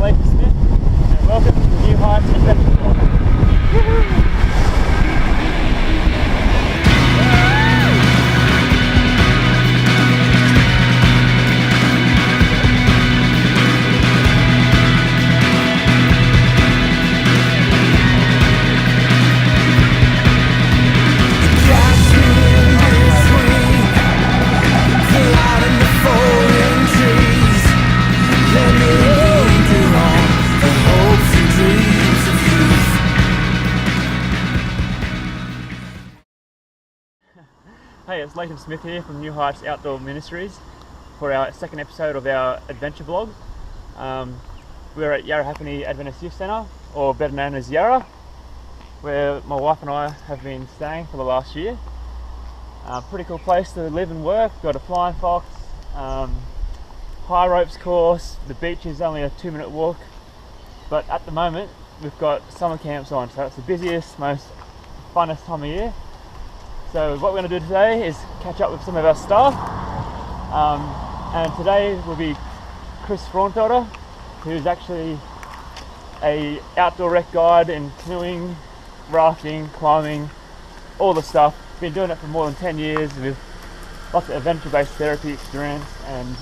Nathan Smith, and welcome to the New Heights Adventure Vlog. Hey, it's Nathan Smith here from New Heights Outdoor Ministries for our second episode of our adventure vlog. We're at Yarrahapinni Adventist Youth Centre, or better known as Yarra, where my wife and I have been staying for the last year. Pretty cool place to live and work. Got a flying fox, high ropes course. The beach is only a 2-minute walk, but at the moment we've got summer camps on, so it's the busiest, most funnest time of year. So what we're going to do today is catch up with some of our staff, and today will be Kris Frauenfelder, who's actually a outdoor rec guide in canoeing, rafting, climbing, all the stuff. Been doing it for more than 10 years with lots of adventure-based therapy experience and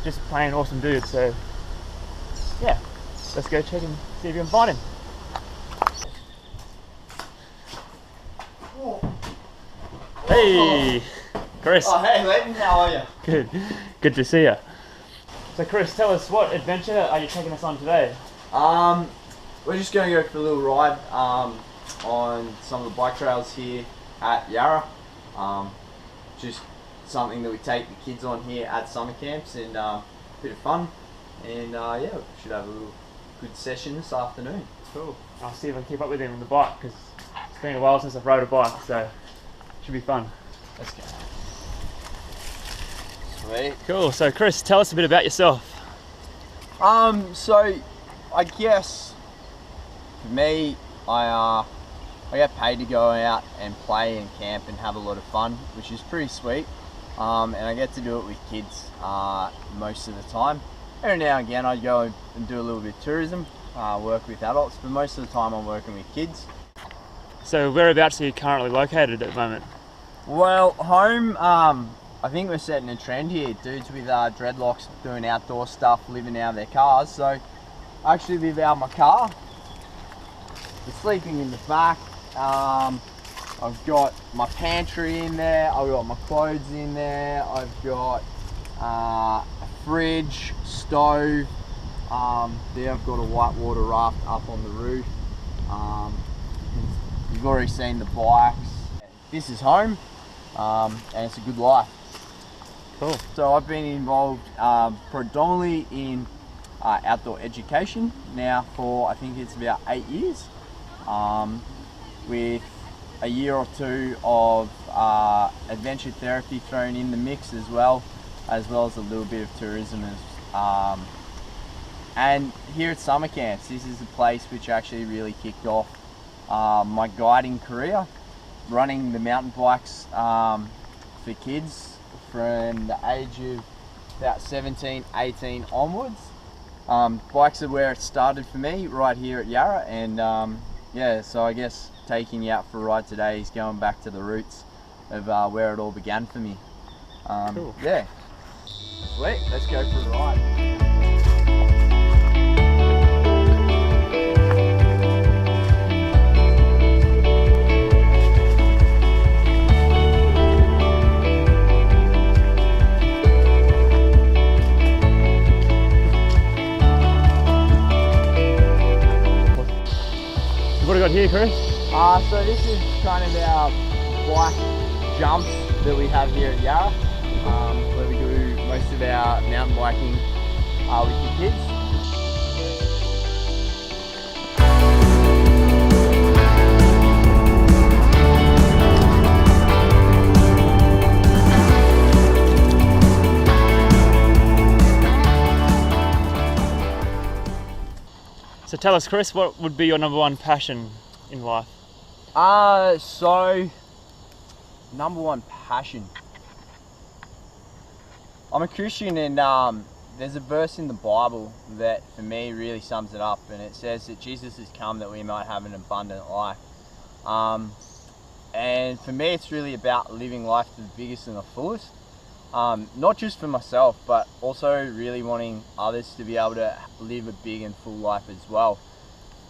just plain awesome dude. So yeah, let's go check and see if we can find him. Hey, Kris. Oh, hey, Leighton, how are you? Good to see you. So, Kris, tell us, what adventure are you taking us on today? We're just going to go for a little ride on some of the bike trails here at Yarra. Just something that we take the kids on here at summer camps, and a bit of fun. And yeah, we should have a little good session this afternoon. Cool. I'll see if I can keep up with him on the bike, because it's been a while since I've rode a bike, so should be fun. Let's go. Sweet. Cool. So, Kris, tell us a bit about yourself. So I guess for me, I get paid to go out and play and camp and have a lot of fun, which is pretty sweet. And I get to do it with kids most of the time. Every now and again I go and do a little bit of tourism, work with adults, but most of the time I'm working with kids. So whereabouts are you currently located at the moment? Well, home, I think we're setting a trend here. Dudes with dreadlocks doing outdoor stuff, living out of their cars. So I actually live out of my car. We're sleeping in the back. I've got my pantry in there. I've got my clothes in there. I've got a fridge, stove. There I've got a whitewater raft up on the roof. You've already seen the bikes. This is home, and it's a good life. Cool. So I've been involved predominantly in outdoor education now for, I think it's about 8 years, with a year or two of adventure therapy thrown in the mix as well as a little bit of tourism. And here at summer camps, this is a place which actually really kicked off my guiding career, running the mountain bikes for kids from the age of about 17, 18 onwards. Bikes are where it started for me, right here at Yarra, and yeah, so I guess taking you out for a ride today is going back to the roots of where it all began for me. Cool. Yeah. Sweet, let's go for a ride. What have we got here, Kris? So this is kind of our bike jumps that we have here at Yarra, where we do most of our mountain biking with the kids. So tell us, Kris, what would be your number one passion in life? So number one passion. I'm a Christian, and there's a verse in the Bible that for me really sums it up, and it says that Jesus has come that we might have an abundant life. And for me, it's really about living life to the biggest and the fullest. Not just for myself, but also really wanting others to be able to live a big and full life as well.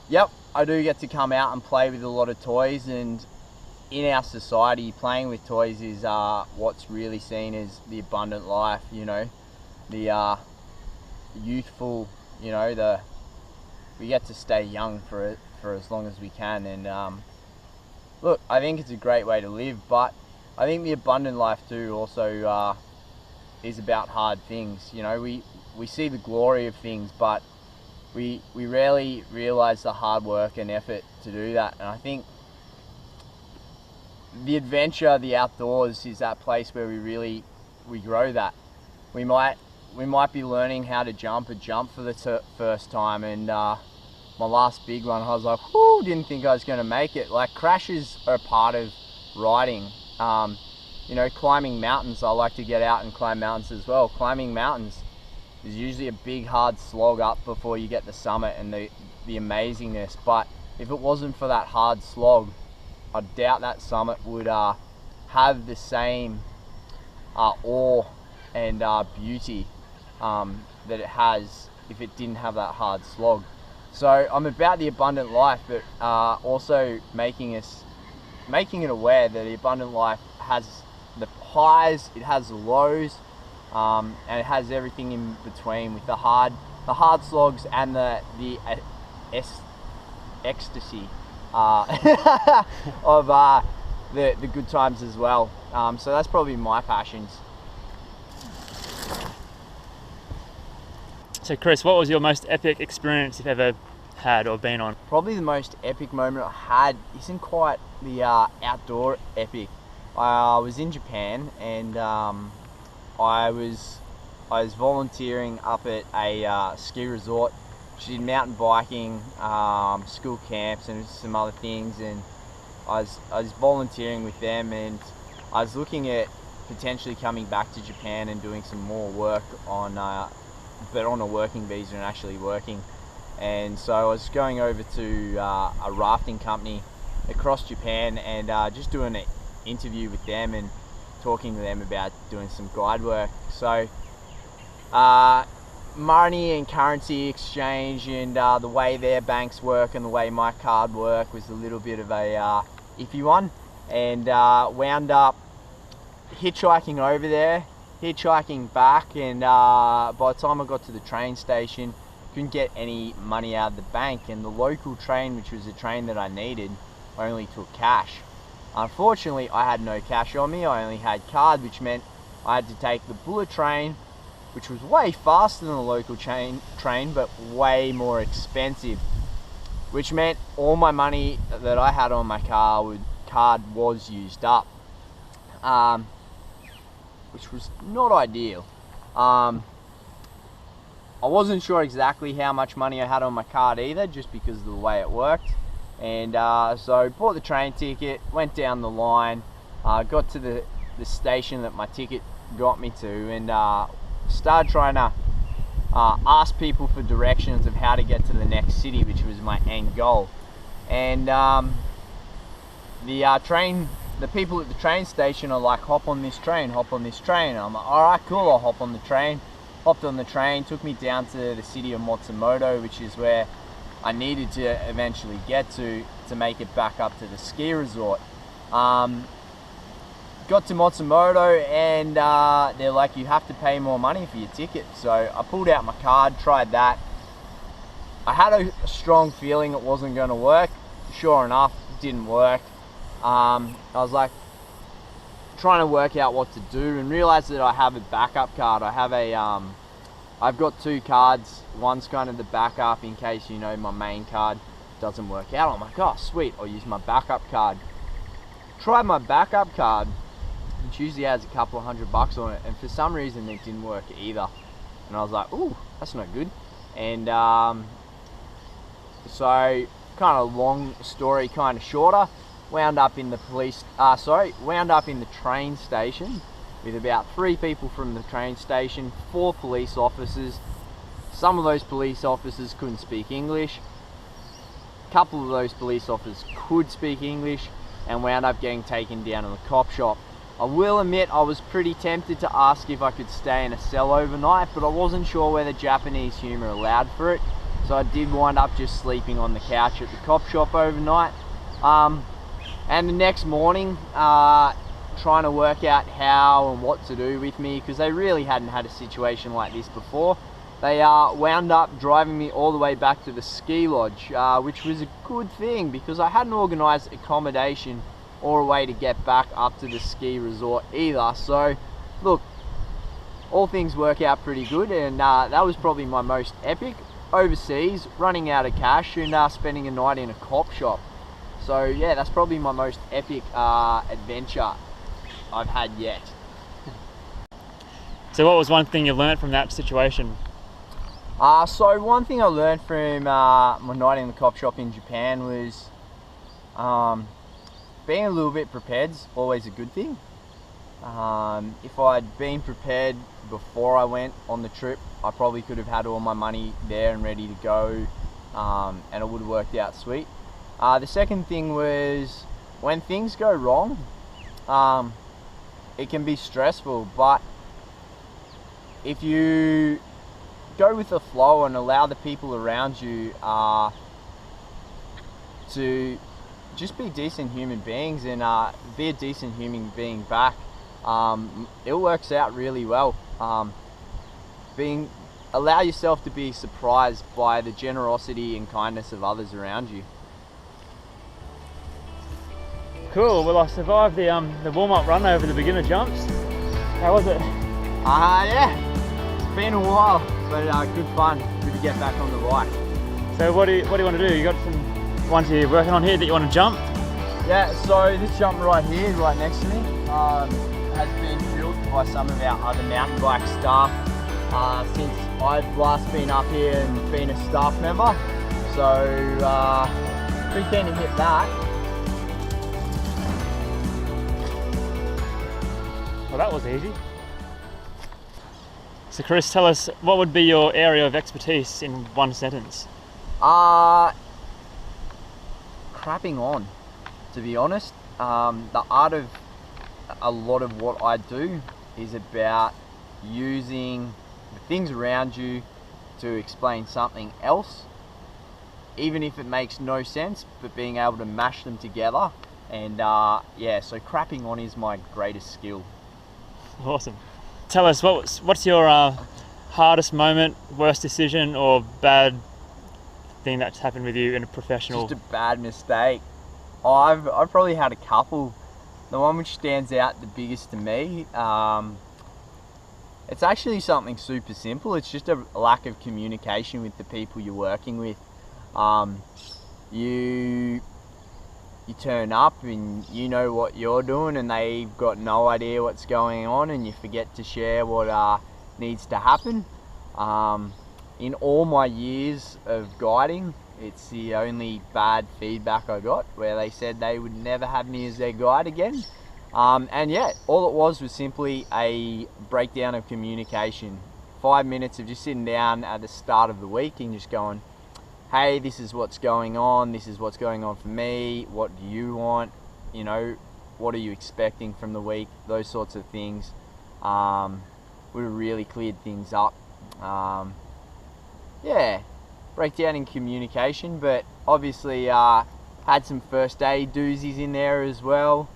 Yep, I do get to come out and play with a lot of toys, and in our society, playing with toys is what's really seen as the abundant life, you know, the youthful, you know, we get to stay young for as long as we can. And look, I think it's a great way to live, but I think the abundant life too also is about hard things. You know, we see the glory of things, but we rarely realize the hard work and effort to do that. And I think the adventure, the outdoors, is that place where we grow that. We might be learning how to jump for the first time, and my last big one, I was like, whoo, didn't think I was going to make it. Like, crashes are a part of riding. You know, climbing mountains, I like to get out and climb mountains as well. Climbing mountains is usually a big hard slog up before you get the summit and the amazingness, but if it wasn't for that hard slog, I doubt that summit would have the same awe and beauty that it has if it didn't have that hard slog. So I'm about the abundant life, but also making it aware that the abundant life has the highs, it has the lows, and it has everything in between, with the hard slogs and the ecstasy of the good times as well. So that's probably my passions. So Kris, what was your most epic experience you've ever had or been on? Probably the most epic moment I had isn't quite the outdoor epic. I was in Japan, and I was volunteering up at a ski resort. She did mountain biking, school camps, and some other things, and I was volunteering with them, and I was looking at potentially coming back to Japan and doing some more work on but on a working visa and actually working. And so I was going over to a rafting company across Japan, and just doing an interview with them and talking to them about doing some guide work. So money and currency exchange and the way their banks work and the way my card work was a little bit of a iffy one, and wound up hitchhiking over there, hitchhiking back, and by the time I got to the train station, couldn't get any money out of the bank, and the local train, which was a train that I needed, only took cash. Unfortunately, I had no cash on me. I only had card, which meant I had to take the bullet train, which was way faster than the local train, but way more expensive, which meant all my money that I had on my card was used up, which was not ideal. I wasn't sure exactly how much money I had on my card either, just because of the way it worked. And so bought the train ticket, went down the line, got to the station that my ticket got me to, and started trying to ask people for directions of how to get to the next city, which was my end goal. And the people at the train station are like, hop on this train, hop on this train. And I'm like, all right, cool, I'll hop on the train. Hopped on the train, took me down to the city of Matsumoto, which is where I needed to eventually get to make it back up to the ski resort. Got to Matsumoto, and they're like, you have to pay more money for your ticket. So I pulled out my card, tried that. I had a strong feeling it wasn't going to work. Sure enough, it didn't work. I was like trying to work out what to do, and realized that I have a backup card. I have I've got two cards. One's kind of the backup in case, you know, my main card doesn't work out. I'm like, oh sweet, I'll use my backup card. Tried my backup card, which usually has a couple of $100 on it, and for some reason it didn't work either. And I was like, ooh, that's not good. And so kind of long story, kind of shorter, wound up in the train station, with about 3 people from the train station, 4 police officers. Some of those police officers couldn't speak English. A couple of those police officers could speak English and wound up getting taken down to the cop shop. I will admit I was pretty tempted to ask if I could stay in a cell overnight, but I wasn't sure whether Japanese humour allowed for it, so I did wind up just sleeping on the couch at the cop shop overnight. And the next morning, trying to work out how and what to do with me, because they really hadn't had a situation like this before. They wound up driving me all the way back to the ski lodge, which was a good thing because I hadn't organised accommodation or a way to get back up to the ski resort either. So look, all things work out pretty good, and that was probably my most epic overseas, running out of cash and spending a night in a cop shop. So yeah, that's probably my most epic adventure I've had yet. So what was one thing you learned from that situation? So one thing I learned from my night in the cop shop in Japan was being a little bit prepared is always a good thing. If I'd been prepared before I went on the trip, I probably could have had all my money there and ready to go, and it would have worked out sweet. The second thing was, when things go wrong, it can be stressful, but if you go with the flow and allow the people around you to just be decent human beings and be a decent human being back, it works out really well. Allow yourself to be surprised by the generosity and kindness of others around you. Cool. Well, I survived the warm-up run over the beginner jumps. How was it? Yeah, it's been a while, but good fun. Good to get back on the bike. So what do you want to do? You got some ones you're working on here that you want to jump? Yeah, so this jump right here, right next to me, has been built by some of our other mountain bike staff since I've last been up here and been a staff member. So pretty keen to hit that. Well, that was easy. So Kris, tell us, what would be your area of expertise in one sentence? Crapping on, to be honest. The art of a lot of what I do is about using the things around you to explain something else, even if it makes no sense, but being able to mash them together. And yeah, so crapping on is my greatest skill. Awesome. Tell us, what's your hardest moment, worst decision, or bad thing that's happened with you in a professional? Just a bad mistake. I've probably had a couple. The one which stands out the biggest to me, it's actually something super simple. It's just a lack of communication with the people you're working with. You turn up and you know what you're doing and they've got no idea what's going on, and you forget to share what needs to happen. In all my years of guiding, it's the only bad feedback I got, where they said they would never have me as their guide again. And yeah, all it was simply a breakdown of communication. 5 minutes of just sitting down at the start of the week and just going, hey, this is what's going on, this is what's going on for me, what do you want, you know, what are you expecting from the week, those sorts of things would have really cleared things up. Yeah, breakdown in communication, but obviously had some first aid doozies in there as well.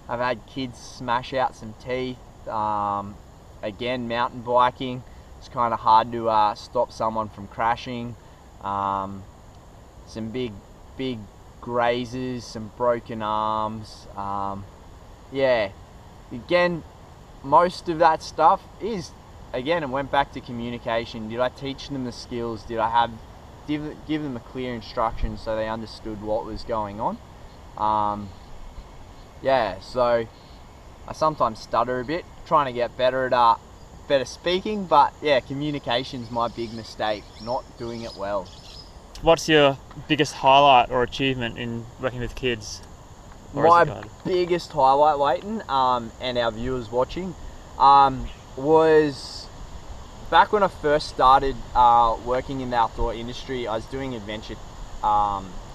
I've had kids smash out some teeth. Again, mountain biking, it's kind of hard to stop someone from crashing. Some big grazes, some broken arms. Yeah, again, most of that stuff is, again, it went back to communication. Did I teach them the skills? Did I give them a clear instruction so they understood what was going on? Yeah, so I sometimes stutter a bit, trying to get better at better speaking, but yeah, communication's my big mistake, not doing it well. What's your biggest highlight or achievement in working with kids? My biggest highlight, Leighton, and our viewers watching, was back when I first started working in the outdoor industry. I was doing adventure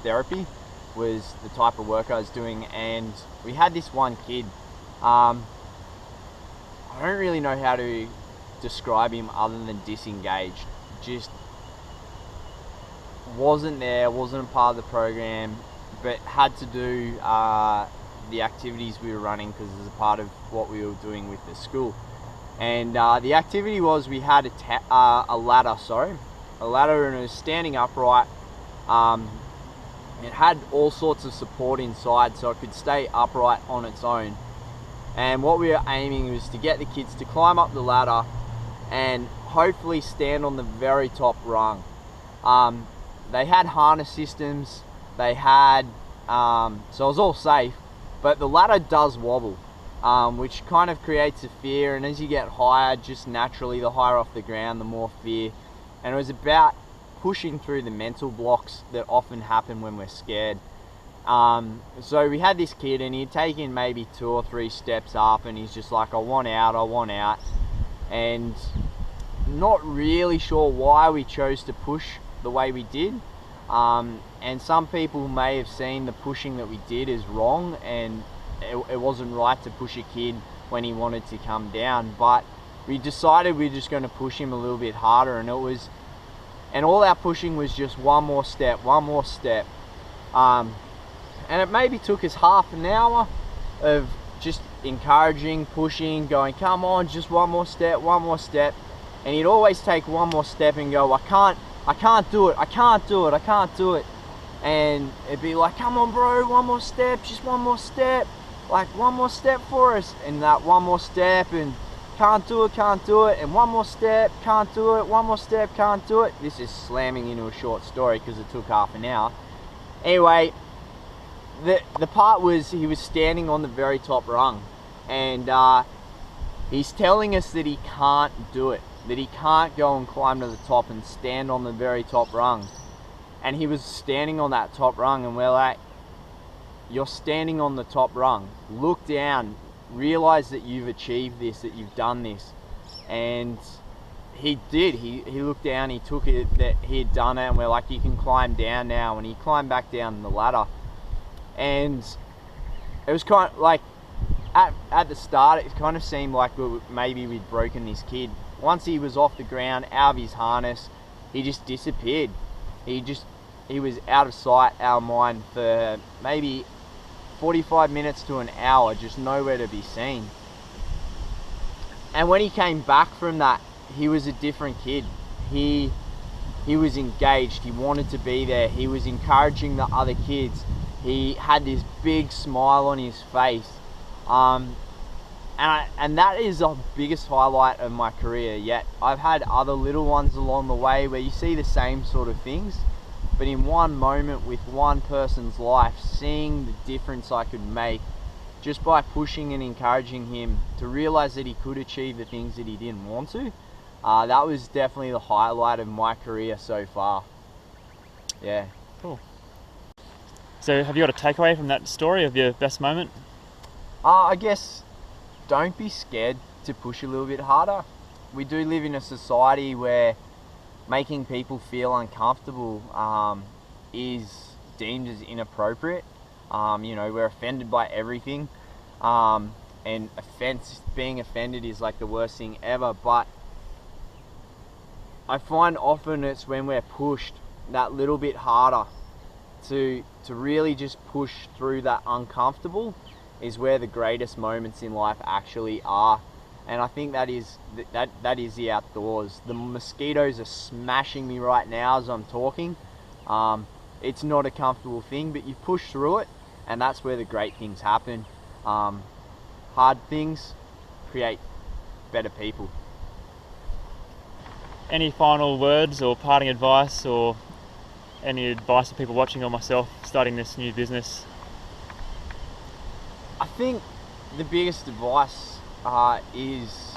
therapy, was the type of work I was doing, and we had this one kid. I don't really know how to describe him other than disengaged. Just wasn't there, wasn't a part of the program, but had to do the activities we were running because it was a part of what we were doing with the school. And the activity was we had a ladder, and it was standing upright. It had all sorts of support inside, so it could stay upright on its own. And what we were aiming was to get the kids to climb up the ladder and hopefully stand on the very top rung. They had harness systems, they had, so it was all safe, but the ladder does wobble, which kind of creates a fear, and as you get higher, just naturally, the higher off the ground, the more fear. And it was about pushing through the mental blocks that often happen when we're scared. So we had this kid, and he'd taken maybe 2 or 3 steps up, and he's just like, I want out. And not really sure why we chose to push the way we did. And some people may have seen the pushing that we did as wrong, and it wasn't right to push a kid when he wanted to come down. But we decided we're just going to push him a little bit harder, and all our pushing was just one more step. And it maybe took us half an hour of just encouraging, pushing, going, come on, just one more step. And he'd always take one more step and go, I can't do it. And it'd be like, come on bro, one more step, just one more step. Like, one more step for us. And that one more step, and can't do it. And one more step, can't do it. One more step, can't do it. This is slamming into a short story because it took half an hour. Anyway, the part was he was standing on the very top rung, and he's telling us that he can't do it, that he can't go and climb to the top and stand on the very top rung. And he was standing on that top rung, and we're like, you're standing on the top rung, look down, realize that you've achieved this, that you've done this. And he did. He looked down, he took it that he had done it, and we're like, you can climb down now. And he climbed back down the ladder. And it was kind of like, at the start, it kind of seemed like maybe we'd broken this kid. Once he was off the ground, out of his harness, he just disappeared. He was out of sight, out of mind for maybe 45 minutes to an hour, just nowhere to be seen. And when he came back from that, he was a different kid. He was engaged, he wanted to be there, he was encouraging the other kids. He had this big smile on his face. And that is the biggest highlight of my career yet. I've had other little ones along the way where you see the same sort of things, but in one moment with one person's life, seeing the difference I could make just by pushing and encouraging him to realize that he could achieve the things that he didn't want to, that was definitely the highlight of my career so far. Yeah. Cool. So have you got a takeaway from that story of your best moment? I guess don't be scared to push a little bit harder. We do live in a society where making people feel uncomfortable is deemed as inappropriate. We're offended by everything, and being offended is like the worst thing ever. But I find often it's when we're pushed that little bit harder to really just push through that uncomfortable is where the greatest moments in life actually are. And I think that is the outdoors. The mosquitoes are smashing me right now as I'm talking. It's not a comfortable thing, but you push through it, and that's where the great things happen. Hard things create better people. Any final words or parting advice, or any advice for people watching or myself starting this new business? I think the biggest advice is,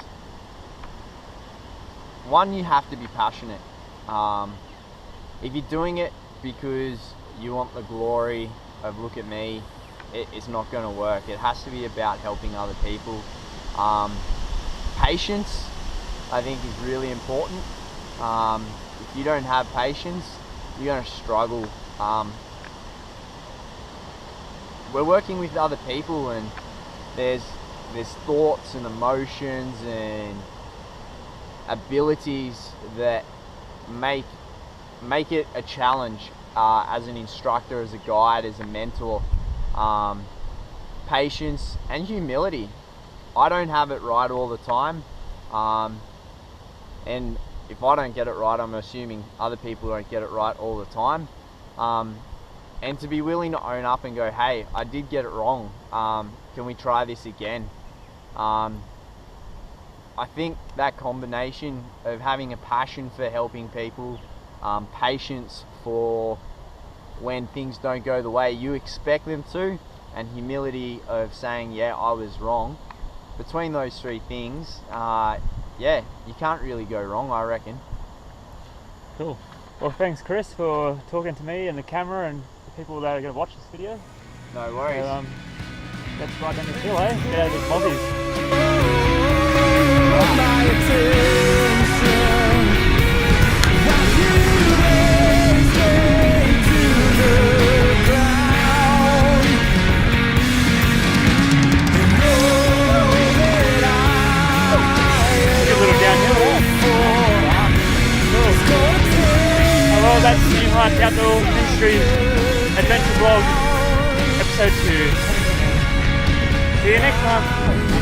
one, you have to be passionate. If you're doing it because you want the glory of look at me, it's not going to work. It has to be about helping other people. patience, I think, is really important. If you don't have patience, you're going to struggle. We're working with other people, and there's thoughts and emotions and abilities that make it a challenge as an instructor, as a guide, as a mentor. Patience and humility. I don't have it right all the time, and if I don't get it right, I'm assuming other people don't get it right all the time. And to be willing to own up and go, hey, I did get it wrong. Can we try this again? I think that combination of having a passion for helping people, patience for when things don't go the way you expect them to, and humility of saying, yeah, I was wrong. Between those three things, yeah, you can't really go wrong, I reckon. Cool. Well, thanks, Kris, for talking to me and the camera and the people that are going to watch this video. No worries. So, let's ride down this hill, eh? Get out of these mozzies. Well, that's New Hearts Outdoor Ministries Adventure Vlog, episode 2. See you next time.